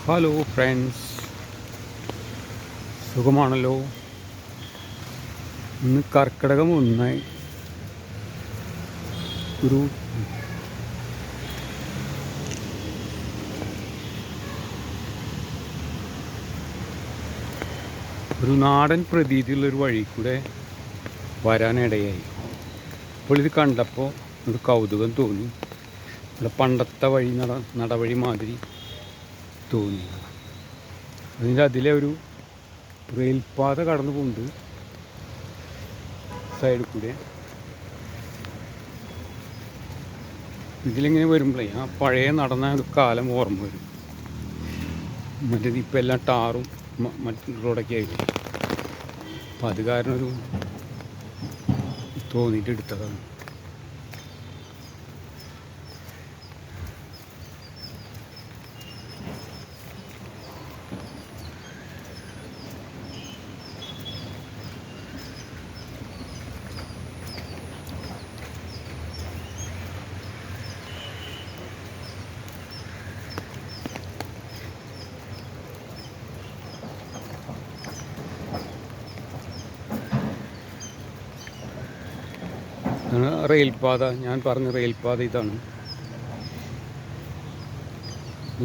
Hello friends, സുഖമാണല്ലോ. ഇന്ന് കർക്കിടകം 1 ഒരു ഒരു നാടൻ പ്രതീതിയുള്ളൊരു വഴി കൂടെ വരാനിടയായി. അപ്പോൾ ഇത് കണ്ടപ്പോൾ ഒരു കൗതുകം തോന്നി. ഇവിടെ പണ്ടത്തെ വഴി നടവഴി മാതിരി തോന്നി. അതിലെ ഒരു റെയിൽപാത കടന്നു പോകുന്നുണ്ട് സൈഡിൽ കൂടെ. ഇതിലിങ്ങനെ വരുമ്പോഴേ ആ പഴയ നടന്ന ഒരു കാലം ഓർമ്മ വരും. മറ്റേത് ഇപ്പം എല്ലാം ടാറും മറ്റു റോഡൊക്കെ ആയിട്ട്. അപ്പം അത് കാരണം ഒരു തോന്നിയിട്ട് എടുത്തതാണ്. റെയിൽപാത, ഞാൻ പറഞ്ഞ റെയിൽപാത ഇതാണ്.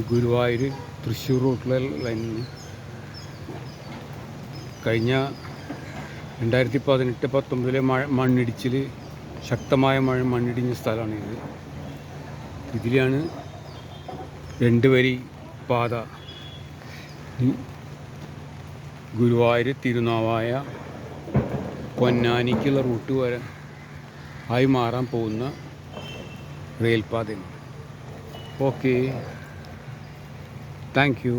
ഗുരുവായൂർ തൃശ്ശൂർ റൂട്ടിലെ ലൈനിൽ കഴിഞ്ഞ 2018-19 മണ്ണിടിച്ചിൽ, ശക്തമായ മണ്ണിടിഞ്ഞ സ്ഥലമാണിത്. ഇതിലാണ് 2 വരി പാത ഗുരുവായൂർ തിരുനാവായ പൊന്നാനിക്കുള്ള റൂട്ട് വരെ ആയി മാറാൻ പോകുന്ന റെയിൽപാതയാണ്. Okay, thank you.